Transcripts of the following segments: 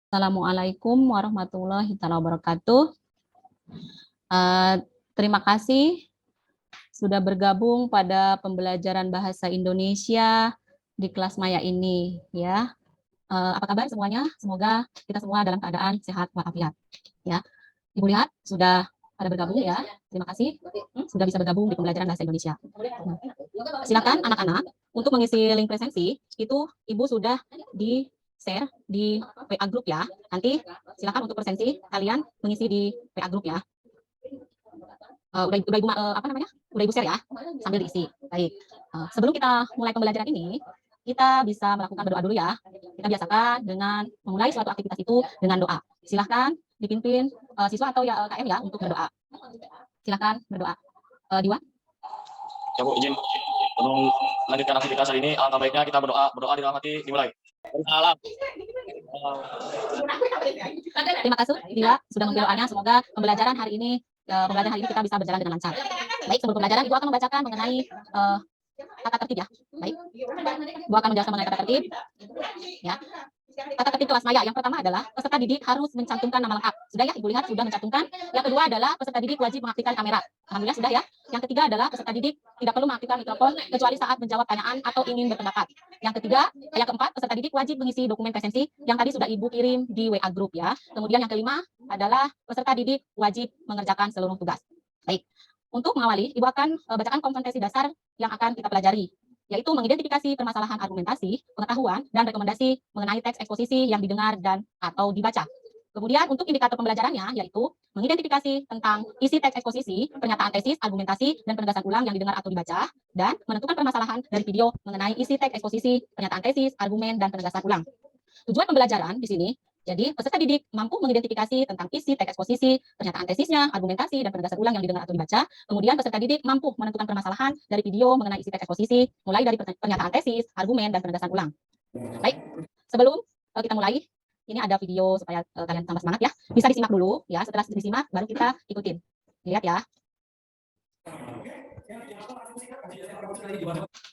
Assalamualaikum warahmatullahi wabarakatuh. Terima kasih sudah bergabung pada pembelajaran bahasa Indonesia di kelas Maya ini, ya. Apa kabar semuanya? Semoga kita semua dalam keadaan sehat walafiat, ya. Ibu lihat sudah pada bergabung, ya. Terima kasih sudah bisa bergabung di pembelajaran bahasa Indonesia. Silakan anak-anak untuk mengisi link presensi itu Ibu sudah di share di WA group, ya. Nanti silakan untuk presensi kalian mengisi di WA group, ya. Udah Ibu udah Ibu share, ya, sambil diisi. Baik. Sebelum kita mulai pembelajaran ini, kita bisa melakukan berdoa dulu, ya. Kita biasakan dengan memulai suatu aktivitas itu dengan doa. Silahkan dipimpin siswa atau ya KM, ya, untuk berdoa. Silahkan berdoa. Diwan. Ya Bu, izin sebelum melanjutkan aktivitas hari ini, alangkah baiknya kita berdoa di dalam hati dimulai. Salam. Terima kasih Diwa sudah memberi doanya. Semoga pembelajaran hari ini kita bisa berjalan dengan lancar. Baik, sebelum pembelajaran Ibu akan membacakan mengenai tata tertib, ya. Baik. Ibu akan menjelaskan mengenai tata tertib. Ya. Tata tertib kelas Maya. Yang pertama adalah peserta didik harus mencantumkan nama lengkap. Sudah, ya, Ibu lihat sudah mencantumkan. Yang kedua adalah peserta didik wajib mengaktifkan kamera. Alhamdulillah sudah, ya. Yang ketiga adalah peserta didik tidak perlu mengaktifkan mikrofon kecuali saat menjawab pertanyaan atau ingin berpendapat. Yang keempat, peserta didik wajib mengisi dokumen presensi yang tadi sudah Ibu kirim di WA group, ya. Kemudian yang kelima adalah peserta didik wajib mengerjakan seluruh tugas. Baik. Untuk mengawali, Ibu akan bacakan kompetensi dasar yang akan kita pelajari, yaitu mengidentifikasi permasalahan argumentasi, pengetahuan, dan rekomendasi mengenai teks eksposisi yang didengar dan atau dibaca. Kemudian untuk indikator pembelajarannya, yaitu mengidentifikasi tentang isi teks eksposisi, pernyataan tesis, argumentasi, dan penegasan ulang yang didengar atau dibaca, dan menentukan permasalahan dari video mengenai isi teks eksposisi, pernyataan tesis, argumen, dan penegasan ulang. Tujuan pembelajaran di sini, jadi peserta didik mampu mengidentifikasi tentang isi teks eksposisi, pernyataan tesisnya, argumentasi, dan penegasan ulang yang didengar atau dibaca. Kemudian peserta didik mampu menentukan permasalahan dari video mengenai isi teks eksposisi, mulai dari pernyataan tesis, argumen, dan penegasan ulang. Baik, sebelum kita mulai, ini ada video supaya kalian tambah semangat, ya. Bisa disimak dulu, ya. Setelah disimak, baru kita ikutin. Lihat, ya.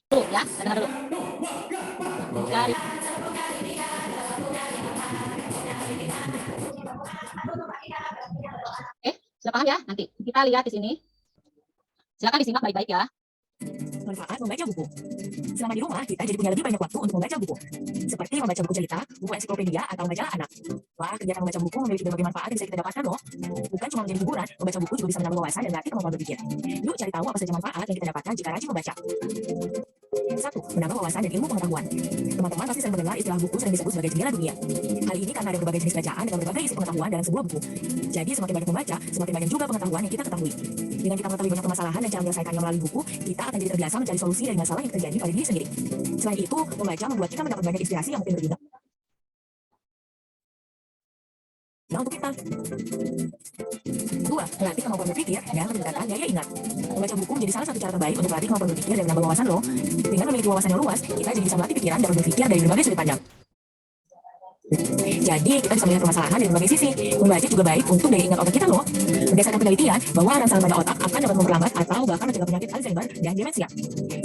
Tuh, ya, dengar dulu. Sudah paham, ya? Nanti kita lihat di sini. Silakan disimak baik-baik, ya. Manfaat membaca buku. Selama di rumah, kita jadi punya lebih banyak waktu untuk membaca buku. Seperti membaca buku cerita, buku ensiklopedia, atau majalah anak. Wah, kegiatan membaca buku memiliki berbagai manfaat yang bisa kita dapatkan loh. Bukan cuma menjadi hiburan, membaca buku juga bisa menambah wawasan dan melatih kemampuan berpikir. Yuk cari tahu apa saja manfaat yang kita dapatkan jika rajin membaca. 1. Menambah wawasan dan ilmu pengetahuan. Teman-teman pasti sering mendengar istilah buku sering disebut sebagai jendela dunia. Hal ini karena ada berbagai jenis bacaan dengan berbagai isi pengetahuan dalam sebuah buku. Jadi semakin banyak membaca, semakin banyak juga pengetahuan yang kita ketahui. Dengan kita mengetahui banyak permasalahan dan cara menyelesaikannya melalui buku, kita akan jadi terbiasa mencari solusi dari masalah yang terjadi pada diri sendiri. Selain itu, membaca membuat kita mendapat banyak inspirasi yang mungkin berguna untuk kita. 2. Melatih kemampuan berpikir dan meningkatkan daya ingat. Membaca buku menjadi salah satu cara terbaik untuk melatih kemampuan berpikir dan menambah wawasan loh. Dengan memiliki wawasan yang luas, kita jadi bisa melatih pikiran dapat berpikir dari berbagai sudut pandang. Jadi, kita bisa melihat permasalahan dari berbagai sisi. Membaca juga baik untuk daya ingat otak kita loh. Berdasarkan penelitian, bahwa rangsangan pada otak akan dapat memperlambat atau bahkan mencegah penyakit Alzheimer dan demensia.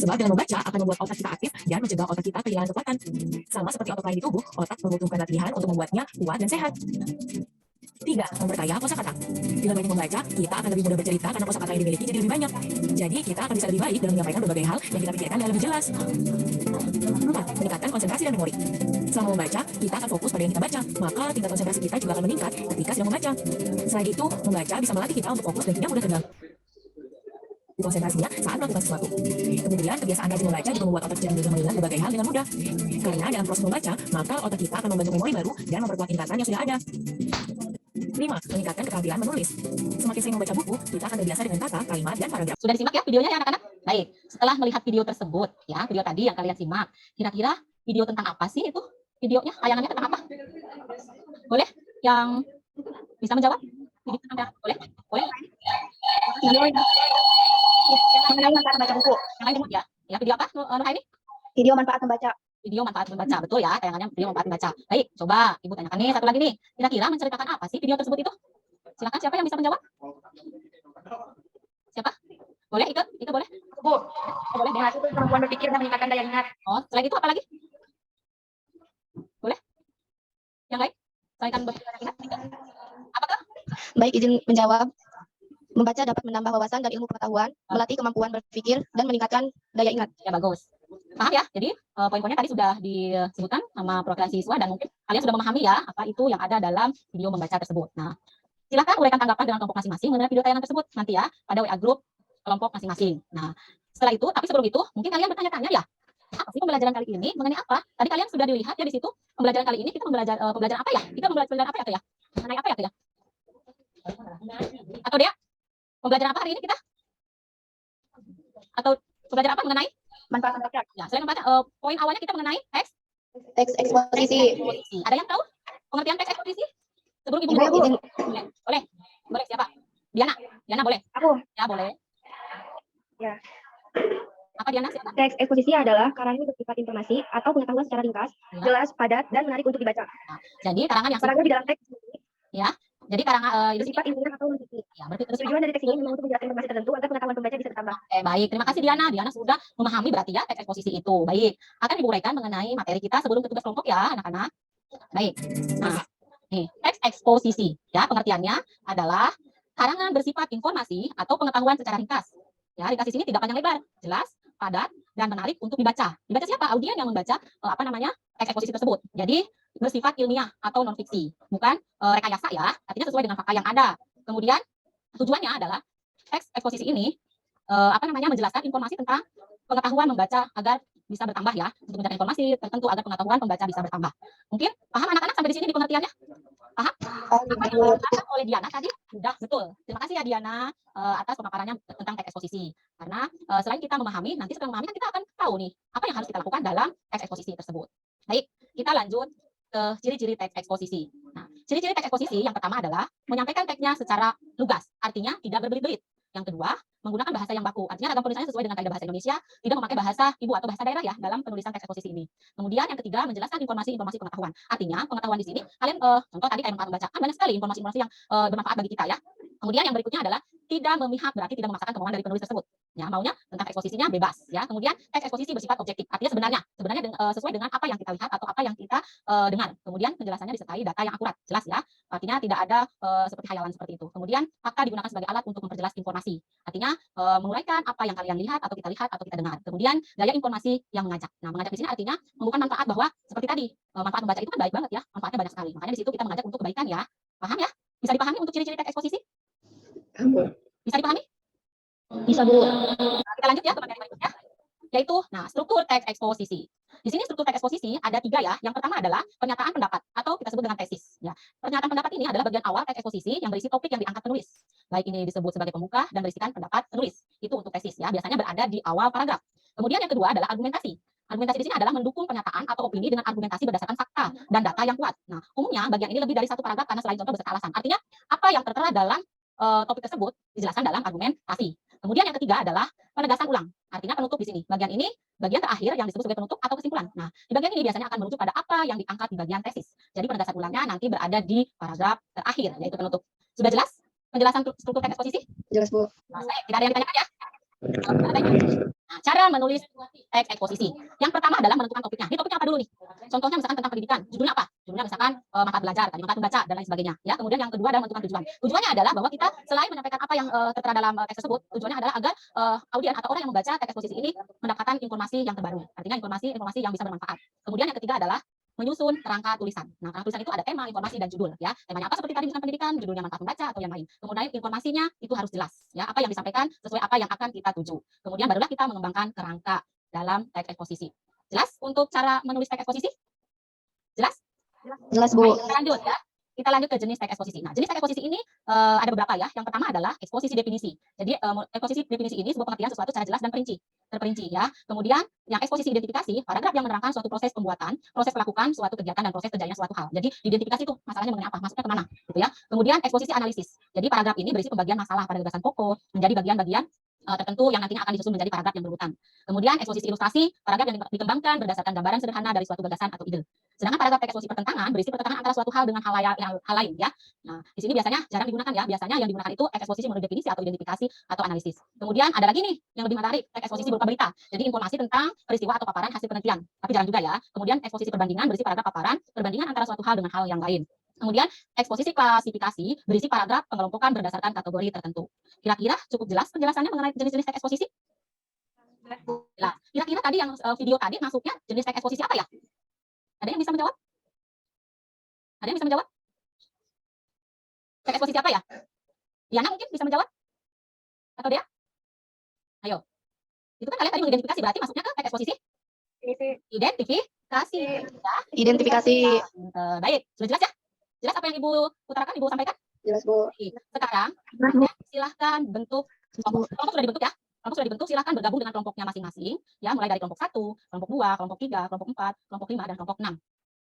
Sebab dengan membaca akan membuat otak kita aktif dan mencegah otak kita kehilangan kekuatan. Sama seperti otot lain di tubuh, otak membutuhkan latihan untuk membuatnya kuat dan sehat. 3. Memperkaya kosakata. Dengan banyak membaca, kita akan lebih mudah bercerita karena kosakata yang dimiliki jadi lebih banyak. Jadi, kita akan bisa lebih baik dalam menyampaikan berbagai hal yang kita pikirkan dengan lebih jelas. 4. Meningkatkan konsentrasi dan memori. Selama membaca, kita akan fokus pada yang kita baca, maka tingkat konsentrasi kita juga akan meningkat ketika sedang membaca. Selain itu, membaca bisa melatih kita untuk fokus dan tidak mudah terganggu konsentrasinya saat melakukan sesuatu. Kemudian, kebiasaan rajin membaca juga membuat otak jadi mudah mengingat berbagai hal dengan mudah. Karena dalam proses membaca, maka otak kita akan membentuk memori baru dan memperkuat ingatan yang sudah ada. 5. Meningkatkan keterampilan menulis. Semakin sering membaca buku, kita akan terbiasa dengan kata, kalimat, dan paragraf. Sudah disimak, ya, videonya, ya, anak-anak? Baik, setelah melihat video tersebut, ya, video tadi yang kalian simak, kira-kira video tentang apa sih itu? Videonya, tayangannya tentang apa? Boleh? Yang bisa menjawab? Boleh? Boleh? Video ini mengenai manfaat membaca buku. Yang lain ya? Ya, video apa, ini? Video manfaat membaca. Video manfaat membaca, betul, ya, tayangannya video manfaat membaca. Baik, coba Ibu tanyakan nih satu lagi nih. Kira-kira menceritakan apa sih video tersebut itu? Silakan, siapa yang bisa menjawab? Siapa? Boleh, itu boleh? Bu, boleh berhasil kemampuan berpikir dan meningkatkan daya ingat. Oh, selain itu apa lagi? Boleh? Yang lain? Selain sampaikan beberapa kalimat? Apakah? Baik, izin menjawab. Membaca dapat menambah wawasan dan ilmu pengetahuan, melatih kemampuan berpikir, dan meningkatkan daya ingat. Ya bagus. Paham ya? Jadi poin-poinnya tadi sudah disebutkan sama perwakilan siswa dan mungkin kalian sudah memahami ya apa itu yang ada dalam video membaca tersebut. Nah, silakan uraikan tanggapan dengan kelompok masing-masing mengenai video tayangan tersebut nanti ya pada WA grup kelompok masing-masing. Nah, setelah itu, tapi sebelum itu, mungkin kalian bertanya-tanya ya, apa sih pembelajaran kali ini mengenai apa? Tadi kalian sudah dilihat ya di situ pembelajaran kali ini kita pembelajaran apa ya? Kita pembelajaran apa ya tuh ya? Mengenai apa ya tuh ya? Atau dia pembelajaran apa hari ini kita? Atau pembelajaran apa mengenai Manfaat membaca. ya? Selain membaca, poin awalnya kita mengenai teks Teks eksposisi. eksposisi. Ada yang tahu pengertian teks eksposisi? Sebelum ibu Ibu, izin. boleh siapa? Diana boleh? Aku. Ya boleh. Ya. Apa Diana siapa? Teks eksposisi adalah karangan bersifat informasi atau pengetahuan secara ringkas, Ya. jelas, padat, dan menarik untuk dibaca. Jadi karangan yang Paragraf di dalam teks jadi karangan itu bersifat ilmiah atau non-fiksi. ya bersifat Tujuan dari teks ini memang untuk menjelaskan informasi tertentu agar pengetahuan pembaca bisa bertambah. baik. Terima kasih Diana. Diana sudah memahami berarti ya teks eksposisi itu. Baik. Akan Ibu uraikan mengenai materi kita sebelum ke tugas kelompok ya, anak-anak. Baik. Nah, nih, teks eksposisi ya pengertiannya adalah karangan bersifat informasi atau pengetahuan secara ringkas. Ya, ringkas di sini tidak panjang lebar, jelas, padat, dan menarik untuk dibaca. Dibaca siapa? Audien yang membaca teks eksposisi tersebut. Jadi bersifat ilmiah atau non fiksi, bukan rekayasa ya. Artinya sesuai dengan fakta yang ada. Kemudian tujuannya adalah teks eksposisi ini menjelaskan informasi tentang pengetahuan membaca agar bisa bertambah ya, untuk mencari informasi tertentu agar pengetahuan pembaca bisa bertambah. Mungkin paham anak-anak sampai di sini di pengertiannya? Paham? Apa yang dijelaskan oleh Diana tadi sudah betul. Terima kasih ya Diana atas pemaparannya tentang teks eksposisi. Karena selain kita memahami, nanti setelah memahami kan kita akan tahu nih apa yang harus kita lakukan dalam teks eksposisi tersebut. Baik, kita lanjut ke ciri-ciri teks eksposisi. Nah, ciri-ciri teks eksposisi yang pertama adalah menyampaikan teksnya secara lugas, artinya tidak berbelit-belit. Yang kedua, menggunakan bahasa yang baku, artinya ragam penulisannya sesuai dengan kaidah bahasa Indonesia, tidak memakai bahasa ibu atau bahasa daerah ya dalam penulisan teks eksposisi ini. Kemudian yang ketiga, menjelaskan informasi-informasi pengetahuan. Artinya pengetahuan di sini, kalian contoh tadi kayak manfaat membaca, kan banyak sekali informasi-informasi yang bermanfaat bagi kita ya. Kemudian yang berikutnya adalah tidak memihak, berarti tidak memaksakan kemauan dari penulis tersebut. Ya, maunya tentang eksposisinya bebas ya. Kemudian teks eksposisi bersifat objektif, artinya sebenarnya sesuai dengan apa yang kita lihat atau apa yang kita dengar. Kemudian penjelasannya disertai data yang akurat, jelas ya. Artinya tidak ada seperti khayalan seperti itu. Kemudian fakta digunakan sebagai alat untuk memperjelas informasi. Artinya menguraikan apa yang kalian lihat atau kita lihat atau kita dengar. Kemudian gaya informasi yang mengajak. Nah, mengajak di sini artinya membuka manfaat, bahwa seperti tadi manfaat membaca itu kan baik banget ya, manfaatnya banyak sekali. Makanya di situ kita mengajak untuk kebaikan ya. Paham ya? Bisa dipahami untuk ciri-ciri teks eksposisi? Bisa dipahami? Bisa, Bu. Nah, kita lanjut ya ke materi berikutnya, yaitu struktur teks eksposisi. Di sini struktur teks eksposisi ada 3 ya. Yang pertama adalah pernyataan pendapat atau kita sebut dengan tesis. Ya, pernyataan pendapat ini adalah bagian awal teks eksposisi yang berisi topik yang diangkat penulis. Baik ini disebut sebagai pembuka dan berisikan pendapat penulis. Itu untuk tesis ya. Biasanya berada di awal paragraf. Kemudian yang kedua adalah argumentasi. Argumentasi di sini adalah mendukung pernyataan atau opini dengan argumentasi berdasarkan fakta dan data yang kuat. Nah, umumnya bagian ini lebih dari 1 paragraf karena selain contoh beserta alasan. Artinya apa yang tertera dalam topik tersebut dijelaskan dalam argumentasi. Kemudian yang ketiga adalah penegasan ulang. Artinya penutup di sini. Bagian ini bagian terakhir yang disebut sebagai penutup atau kesimpulan. Nah, di bagian ini biasanya akan merujuk pada apa yang diangkat di bagian tesis. Jadi penegasan ulangnya nanti berada di paragraf terakhir, yaitu penutup. Sudah jelas penjelasan struktur teks eksposisi? Jelas, Bu. Tidak ada yang ditanyakan ya? Nah, cara menulis teks eksposisi. Yang pertama adalah menentukan topiknya. Ini topiknya apa dulu nih? Contohnya misalkan tentang pendidikan. Judulnya apa? Judulnya misalkan manfaat belajar, tadi manfaat membaca dan lain sebagainya. Ya, kemudian yang kedua adalah menentukan tujuan. Tujuannya adalah bahwa kita selain menyampaikan apa yang tertera dalam teks tersebut, tujuannya adalah agar audien atau orang yang membaca teks eksposisi ini mendapatkan informasi yang terbaru. Artinya informasi yang bisa bermanfaat. Kemudian yang ketiga adalah menyusun kerangka tulisan. Nah, kerangka tulisan itu ada tema, informasi, dan judul. Ya, temanya apa seperti tadi misalkan pendidikan, judulnya manfaat membaca atau yang lain. Kemudian informasinya itu harus jelas. Ya, apa yang disampaikan sesuai apa yang akan kita tuju. Kemudian barulah kita mengembangkan kerangka dalam teks eksposisi. Jelas untuk cara menulis teks eksposisi? Jelas? Jelas, Bu. Kita lanjut ya. Kita lanjut ke jenis teks eksposisi. Nah, jenis teks eksposisi ini ada beberapa ya. Yang pertama adalah eksposisi definisi. Jadi eksposisi definisi ini sebuah pengertian sesuatu secara jelas dan terperinci ya. Kemudian yang eksposisi identifikasi, paragraf yang menerangkan suatu proses pembuatan, proses melakukan suatu kegiatan dan proses terjadinya suatu hal. Jadi identifikasi itu masalahnya mengenai apa, masuknya kemana, gitu ya. Kemudian eksposisi analisis. Jadi paragraf ini berisi pembagian masalah pada gagasan pokok menjadi bagian-bagian tertentu yang nantinya akan disusun menjadi paragraf yang berurutan. Kemudian eksposisi ilustrasi, paragraf yang dikembangkan berdasarkan gambaran sederhana dari suatu gagasan atau ide. Sedangkan paragraf eksposisi pertentangan berisi pertentangan antara suatu hal dengan hal lain ya. Nah, di sini biasanya jarang digunakan ya. Biasanya yang digunakan itu eksposisi menurut definisi atau identifikasi atau analisis. Kemudian ada lagi nih yang lebih menarik, eksposisi berupa berita. Jadi informasi tentang peristiwa atau paparan hasil penelitian. Tapi jarang juga ya. Kemudian eksposisi perbandingan berisi paragraf paparan perbandingan antara suatu hal dengan hal yang lain. Kemudian eksposisi klasifikasi berisi paragraf pengelompokan berdasarkan kategori tertentu. Kira-kira cukup jelas penjelasannya mengenai jenis-jenis teks eksposisi? Nah, kira-kira tadi yang video tadi masuknya jenis teks eksposisi apa ya? Ada yang bisa menjawab? Ada yang bisa menjawab? Teks eksposisi apa ya? Diana mungkin bisa menjawab? Atau dia? Ayo. Itu kan kalian tadi mengidentifikasi, berarti masuknya ke teks eksposisi? Identifikasi. Ya. Identifikasi. Baik, sudah jelas ya? Jelas apa yang Ibu utarakan, Ibu sampaikan? Jelas, Bu. Sekarang, silahkan bentuk kelompok sudah dibentuk ya. Kelompok sudah dibentuk, silahkan bergabung dengan kelompoknya masing-masing. Ya, mulai dari kelompok 1, kelompok 2, kelompok 3, kelompok 4, kelompok 5, dan kelompok 6.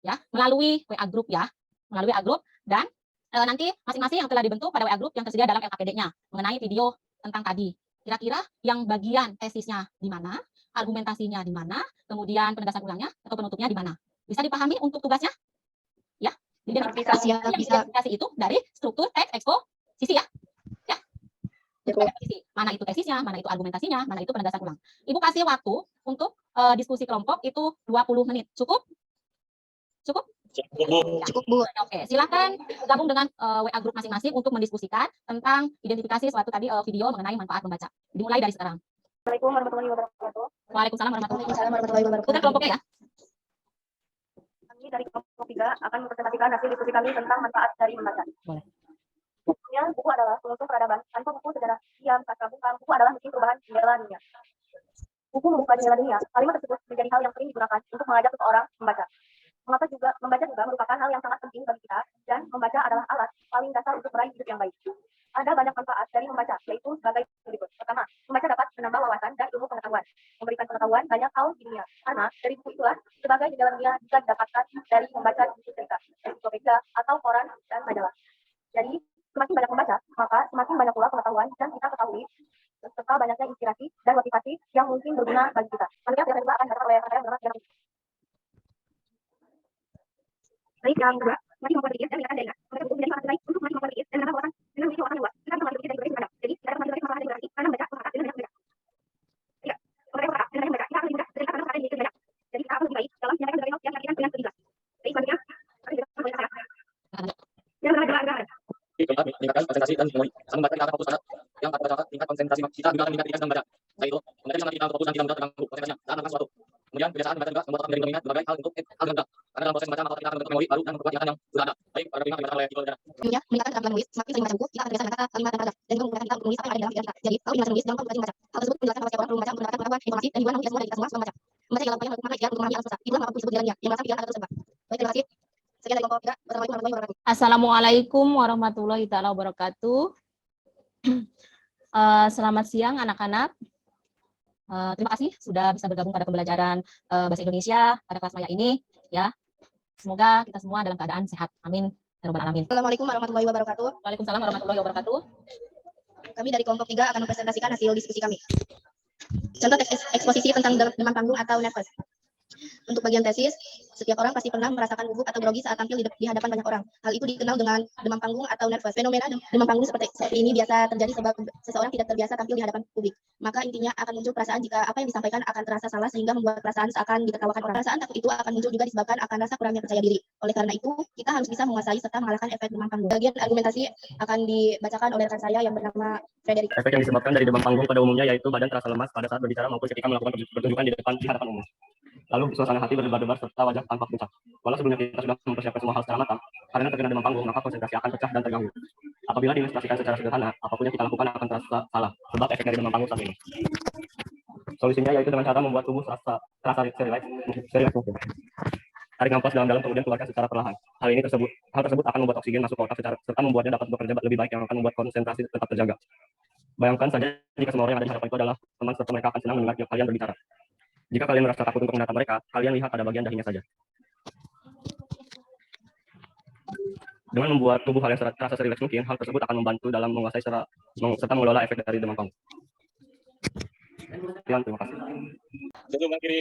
Ya, melalui WA group ya. Melalui WA group dan nanti masing-masing yang telah dibentuk pada WA group yang tersedia dalam LKPD-nya mengenai video tentang tadi. Kira-kira yang bagian tesisnya di mana, argumentasinya di mana, kemudian penegasan ulangnya atau penutupnya di mana. Bisa dipahami untuk tugasnya? Ya, identifikasi itu dari struktur teks eksposisi ya. Ya. Mana itu tesisnya, mana itu argumentasinya, mana itu penegasan ulang. Ibu kasih waktu untuk diskusi kelompok itu 20 menit. Cukup? Cukup? Cukup, Bu. Oke, silakan gabung dengan WA group masing-masing untuk mendiskusikan tentang identifikasi suatu tadi video mengenai manfaat membaca. Dimulai dari sekarang. Assalamualaikum warahmatullahi wabarakatuh. Waalaikumsalam warahmatullahi Warahmatullahi wabarakatuh. Sudah kelompoknya ya? Kami dari kelompok 3 akan mempresentasikan hasil diskusi kami tentang manfaat dari membaca. Boleh. Bukunya, buku adalah pengusung peradaban. Tanpa buku sejarah diam, sastra bungkam, buku adalah mesin perubahan jendela dunia. Buku membuka jendela dunia. Kalimat tersebut menjadi hal yang sering digunakan untuk mengajak seseorang membaca. Membaca juga merupakan hal yang sangat penting bagi kita, dan membaca adalah alat paling dasar untuk meraih hidup yang baik. Ada banyak manfaat dari membaca, yaitu sebagai berikut. Pertama, membaca dapat menambah wawasan dan ilmu pengetahuan, memberikan pengetahuan banyak hal di dunia. Karena dari buku itulah sebagai jendela dunia bisa didapatkan dari membaca buku cerita, ensiklopedia, atau koran dan majalah. Jadi, semakin banyak membaca, maka semakin banyak pula pengetahuan yang kita ketahui, serta banyaknya inspirasi dan motivasi yang mungkin berguna bagi kita. Nanti saya juga akan datang oleh saya bernama Tiara. Baik, yang kedua, semakin berpikir dan meningkatkan daya ingat. Maka buku menjadi sangat baik untuk semakin berpikir dan menambah wawasan dengan memiliki wawasan luas. Kita harus memiliki dari berbagai sumber. Jadi, kita harus memiliki masalah dari karena membaca masyarakat dengan banyak membaca. Tiga, membaca masyarakat dengan banyak membaca. Kita harus lebih mudah ketika karena masyarakat yang banyak. Jadi, kita harus lebih baik dalam menyampaikan berbagai hal yang kita dengan jelas. Baik, selanjutnya, kami juga membaca masyarakat. Yang kedua adalah Keempat, meningkatkan konsentrasi dan memori. Saat membaca kita akan fokus pada yang akan membaca tingkat konsentrasi kita juga akan meningkat dalam membaca. Setelah itu, membaca sangat kita untuk fokus dan tidak mudah terganggu konsentrasinya saat melakukan sesuatu. Kemudian kebiasaan membaca juga membuat otak menjadi mengingat berbagai hal untuk hal yang mudah. Karena dalam proses membaca maka kita akan membentuk memori baru dan memperkuat ingatan yang sudah ada. Baik, pada kelima dibacakan oleh Tito Dana. meningkatkan keterampilan menulis. Semakin sering membaca buku, kita akan terbiasa dengan kata, kalimat, dan paragraf. Dan juga memudahkan kita untuk menulis apa yang ada dalam pikiran kita. Jadi, kalau ingin menulis, jangan lupa membaca. Hal tersebut menjelaskan bahwa setiap orang perlu membaca untuk mendapatkan pengetahuan, informasi, dan hiburan namun tidak semua dari kita semua suka membaca. Membaca ialah upaya melakukan ikhtiar untuk memahami alam semesta. Itulah mengapa buku disebut jalannya, yang merasa pikiran akan terus berkembang. Baik, terima kasih. Sekian dari kelompok 3. Wassalamualaikum warahmatullahi wabarakatuh. Assalamualaikum warahmatullahi taala wabarakatuh. Selamat siang anak-anak. Terima kasih sudah bisa bergabung pada pembelajaran Bahasa Indonesia pada kelas maya ini. Ya, semoga kita semua dalam keadaan sehat. Amin. Ya Rabbal Alamin. Assalamualaikum warahmatullahi wabarakatuh. Waalaikumsalam warahmatullahi wabarakatuh. Kami dari kelompok 3 akan mempresentasikan hasil diskusi kami. Contoh teks eksposisi tentang demam panggung atau nervous. Untuk bagian tesis, setiap orang pasti pernah merasakan gugup atau grogi saat tampil di hadapan banyak orang. Hal itu dikenal dengan demam panggung atau nervous. Fenomena demam panggung seperti ini biasa terjadi sebab seseorang tidak terbiasa tampil di hadapan publik. Maka intinya akan muncul perasaan jika apa yang disampaikan akan terasa salah sehingga membuat perasaan seakan ditertawakan orang. Perasaan takut itu akan muncul juga disebabkan akan rasa kurangnya percaya diri. Oleh karena itu, kita harus bisa menguasai serta mengalahkan efek demam panggung. Bagian argumentasi akan dibacakan oleh rekan saya yang bernama Frederick. Efek yang disebabkan dari demam panggung pada umumnya yaitu badan terasa lemas pada saat berbicara maupun ketika melakukan pertunjukan di hadapan umum. Lalu suasana hati berdebar-debar serta wajah tampak pucat. Walau sebelumnya kita sudah mempersiapkan semua hal secara matang, karena terkena demam panggung maka konsentrasi akan pecah dan terganggu. Apabila diilustrasikan secara sederhana, apapun yang kita lakukan akan terasa salah sebab efek dari demam panggung saat ini. Solusinya yaitu dengan cara membuat tubuh terasa relax mungkin. Tarik nafas dalam-dalam kemudian keluarkan secara perlahan. Hal tersebut akan membuat oksigen masuk ke otak serta membuatnya dapat bekerja lebih baik yang akan membuat konsentrasi tetap terjaga. Bayangkan saja jika semua orang yang ada di hadapan itu adalah teman serta mereka akan senang mendengar kalian berbicara. Jika kalian merasa takut untuk menatap mereka, kalian lihat pada bagian dahinya saja. Dengan membuat tubuh kalian terasa serileks mungkin, hal tersebut akan membantu dalam menguasai serta mengelola efek dari demam panggung. Sekian, terima kasih. Jadi mengakhiri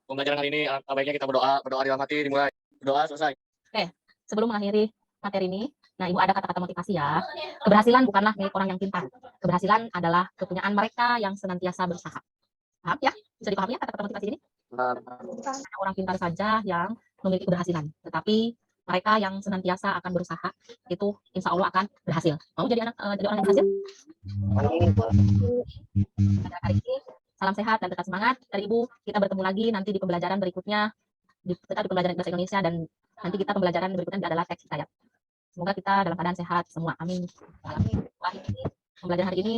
pembelajaran hari ini, baiknya kita berdoa di dalam hati, dimulai. Berdoa selesai. Oke, sebelum mengakhiri materi ini, nah Ibu ada kata-kata motivasi ya. Keberhasilan bukanlah milik orang yang pintar. Keberhasilan adalah kepunyaan mereka yang senantiasa berusaha. Paham ya? Bisa dipahami ya kata-kata motivasi ini? Hanya orang pintar saja yang memiliki keberhasilan. Tetapi mereka yang senantiasa akan berusaha itu insya Allah akan berhasil. Mau jadi jadi orang yang berhasil? Pada hari ini salam sehat dan tetap semangat. Dari Ibu kita bertemu lagi nanti di pembelajaran berikutnya, tetap di pembelajaran bahasa Indonesia, dan nanti kita pembelajaran berikutnya adalah teks hikayat. Semoga kita dalam keadaan sehat semua. Amin. Pembelajaran hari ini.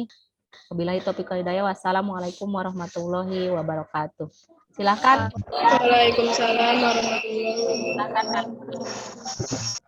Wabillahi taufiq wal hidayah. Wassalamualaikum warahmatullahi wabarakatuh. Silakan. Waalaikumsalam warahmatullahi wabarakatuh. Silakan.